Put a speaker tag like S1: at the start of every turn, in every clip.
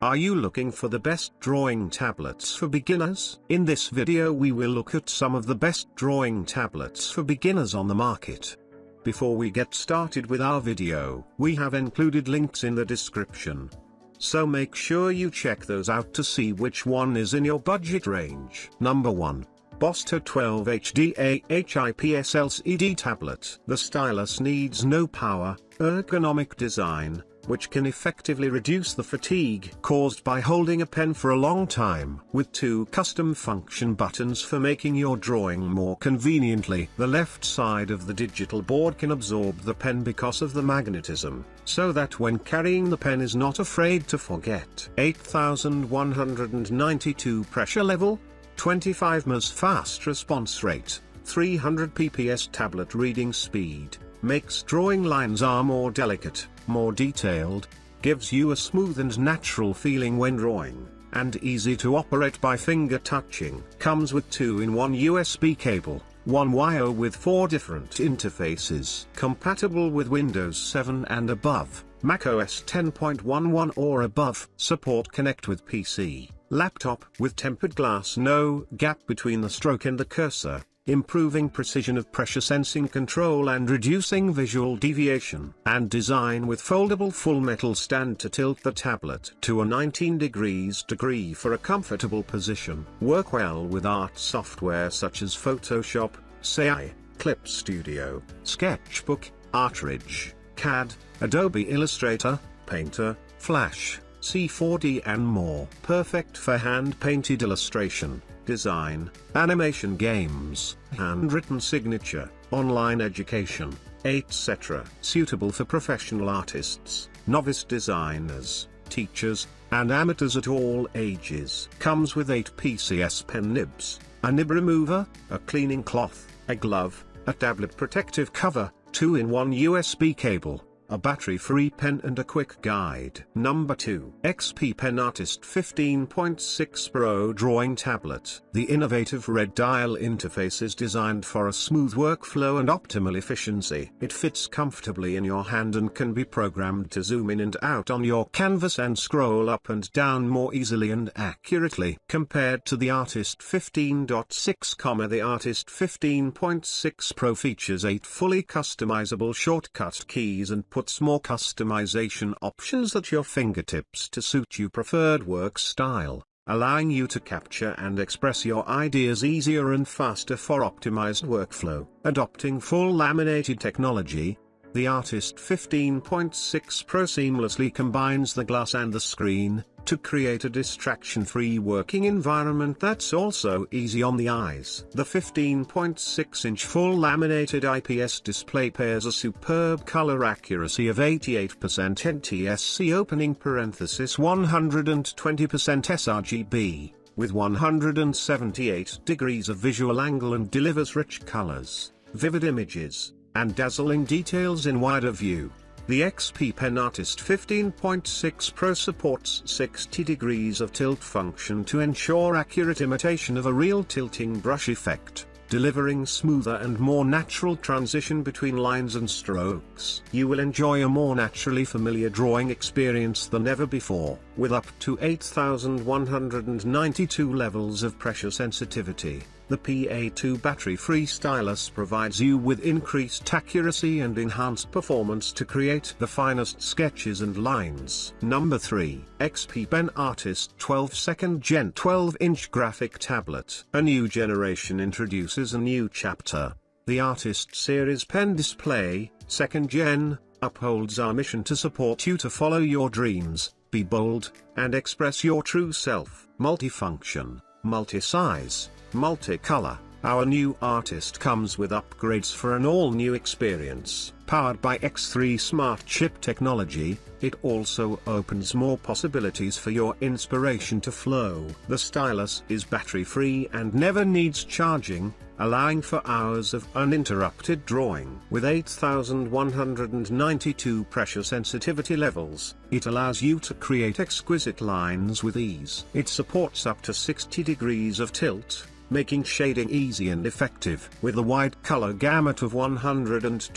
S1: Are you looking for the best drawing tablets for beginners? In this video we will look at some of the best drawing tablets for beginners on the market. Before we get started with our video, we have included links in the description. So make sure you check those out to see which one is in your budget range. Number 1. BOSTO 12 HDA H-IPS LCD Tablet. The stylus needs no power, ergonomic design, which can effectively reduce the fatigue caused by holding a pen for a long time. With 2 custom function buttons for making your drawing more conveniently. The left side of the digital board can absorb the pen because of the magnetism, so that when carrying the pen is not afraid to forget. 8192 pressure level, 25 ms fast response rate, 300 pps tablet reading speed, makes drawing lines are more delicate, more detailed, gives you a smooth and natural feeling when drawing, and easy to operate by finger touching. Comes with 2-in-1 USB cable, 1 wire with 4 different interfaces. Compatible with Windows 7 and above, macOS 10.11 or above. Support connect with PC, laptop. With tempered glass, no gap between the stroke and the cursor, improving precision of pressure sensing control and reducing visual deviation. And design with foldable full metal stand to tilt the tablet to a 19 degree for a comfortable position. Work well with art software such as Photoshop, CAI, Clip Studio, Sketchbook, Artridge, CAD, Adobe Illustrator, Painter, Flash, C4D and more. Perfect for hand-painted illustration, design, animation, games, handwritten signature, online education, etc. Suitable for professional artists, novice designers, teachers, and amateurs at all ages. Comes with 8 PCS pen nibs, a nib remover, a cleaning cloth, a glove, a tablet protective cover, 2-in-1 USB cable, a battery-free pen and a quick guide. Number 2. XPPen Artist 15.6 Pro Drawing Tablet. The innovative red dial interface is designed for a smooth workflow and optimal efficiency. It fits comfortably in your hand and can be programmed to zoom in and out on your canvas and scroll up and down more easily and accurately. Compared to the Artist 15.6, the Artist 15.6 Pro features 8 fully customizable shortcut keys and puts more customization options at your fingertips to suit your preferred work style, allowing you to capture and express your ideas easier and faster for optimized workflow. Adopting full laminated technology, the Artist 15.6 Pro seamlessly combines the glass and the screen to create a distraction-free working environment that's also easy on the eyes. The 15.6-inch full laminated IPS display pairs a superb color accuracy of 88% NTSC opening parenthesis 120% sRGB, with 178 degrees of visual angle and delivers rich colors, vivid images, and dazzling details in wider view. The XPPen Artist 15.6 Pro supports 60 degrees of tilt function to ensure accurate imitation of a real tilting brush effect, delivering smoother and more natural transition between lines and strokes. You will enjoy a more naturally familiar drawing experience than ever before. With up to 8192 levels of pressure sensitivity, the PA2 battery-free stylus provides you with increased accuracy and enhanced performance to create the finest sketches and lines. Number 3. XPPen Artist 12 2nd Gen 12-inch Graphic Tablet. A new generation introduces a new chapter. The Artist Series Pen Display, 2nd Gen, upholds our mission to support you to follow your dreams, be bold, and express your true self. Multifunction, multi-size, multicolor. Our new Artist comes with upgrades for an all-new experience. Powered by X3 Smart Chip technology, it also opens more possibilities for your inspiration to flow. The stylus is battery-free and never needs charging, allowing for hours of uninterrupted drawing. With 8192 pressure sensitivity levels, it allows you to create exquisite lines with ease. It supports up to 60 degrees of tilt, making shading easy and effective. With a wide color gamut of 127%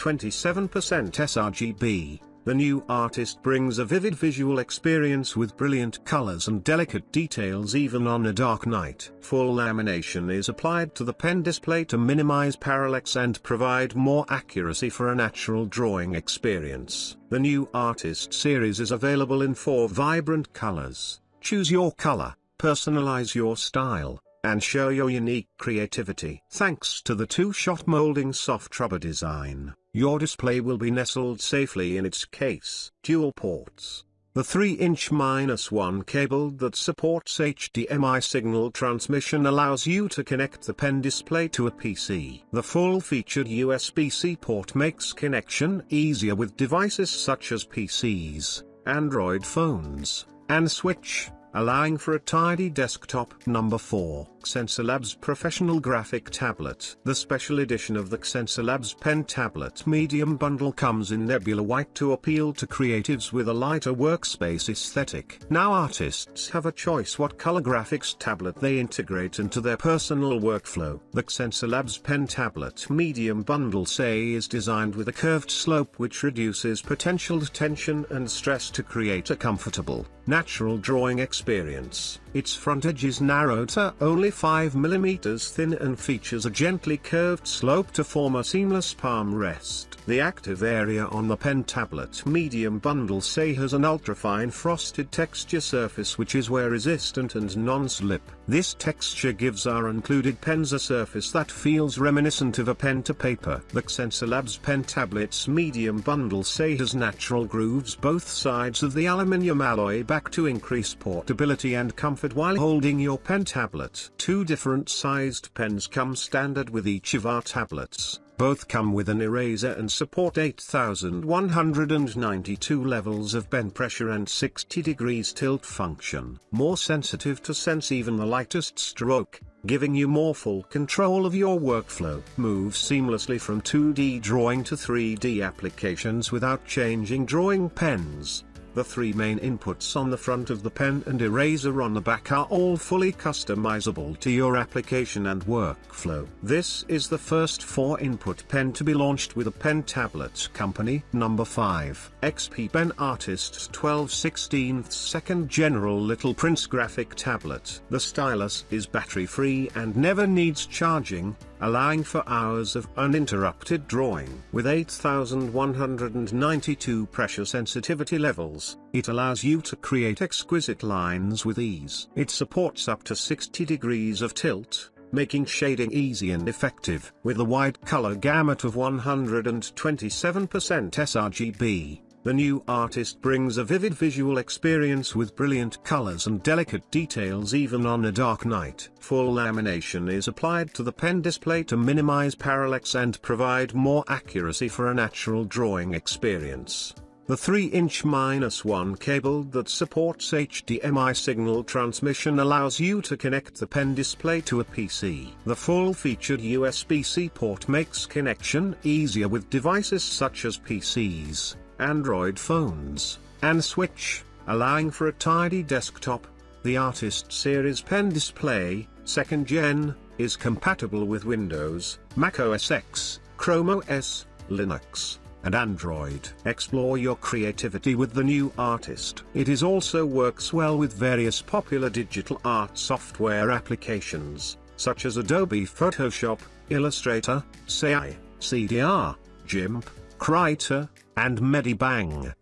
S1: sRGB, The new artist brings a vivid visual experience with brilliant colors and delicate details even on a dark night. Full lamination is applied to the pen display to minimize parallax and provide more accuracy for a natural drawing experience. The new artist series is available in 4 vibrant colors. Choose your color, personalize your style, and show your unique creativity. Thanks to the 2-shot molding soft rubber design, your display will be nestled safely in its case. Dual ports. The 3-inch-1 cable that supports HDMI signal transmission allows you to connect the pen display to a PC. The full-featured USB-C port makes connection easier with devices such as PCs, Android phones, and Switch, allowing for a tidy desktop. Number 4. XENCELABS Professional Graphic Tablet. The special edition of the XENCELABS Pen Tablet Medium Bundle comes in Nebula White to appeal to creatives with a lighter workspace aesthetic. Now artists have a choice what color graphics tablet they integrate into their personal workflow. The XENCELABS Pen Tablet Medium Bundle is designed with a curved slope which reduces potential tension and stress to create a comfortable, natural drawing experience. Its front edge is narrowed to only 5 mm thin and features a gently curved slope to form a seamless palm rest. The active area on the pen tablet medium bundle has an ultrafine frosted texture surface which is wear resistant and non-slip. This texture gives our included pens a surface that feels reminiscent of a pen to paper. The XENCELABS Pen Tablets medium bundle has natural grooves both sides of the aluminium alloy back to increase portability and comfort while holding your pen tablet. 2 different sized pens come standard with each of our tablets. Both come with an eraser and support 8192 levels of pen pressure and 60 degrees tilt function. More sensitive to sense even the lightest stroke, giving you more full control of your workflow. Move seamlessly from 2D drawing to 3D applications without changing drawing pens. The 3 main inputs on the front of the pen and eraser on the back are all fully customizable to your application and workflow. This is the first 4-input pen to be launched with a pen tablet company. Number 5. XPPen Artist 12/16 2nd General Little Prince Graphic Tablet. The stylus is battery-free and never needs charging, allowing for hours of uninterrupted drawing. With 8192 pressure sensitivity levels, it allows you to create exquisite lines with ease. It supports up to 60 degrees of tilt, making shading easy and effective. With a wide color gamut of 127% sRGB, the new artist brings a vivid visual experience with brilliant colors and delicate details even on a dark night. Full lamination is applied to the pen display to minimize parallax and provide more accuracy for a natural drawing experience. The 3-inch-1 cable that supports HDMI signal transmission allows you to connect the pen display to a PC. The full-featured USB-C port makes connection easier with devices such as PCs, Android phones, and Switch, allowing for a tidy desktop. The Artist Series pen display, 2nd Gen, is compatible with Windows, Mac OS X, Chrome OS, Linux, and Android. Explore your creativity with the new Artist. It also works well with various popular digital art software applications, such as Adobe Photoshop, Illustrator, CI, CDR, GIMP, Krita, and Medibang.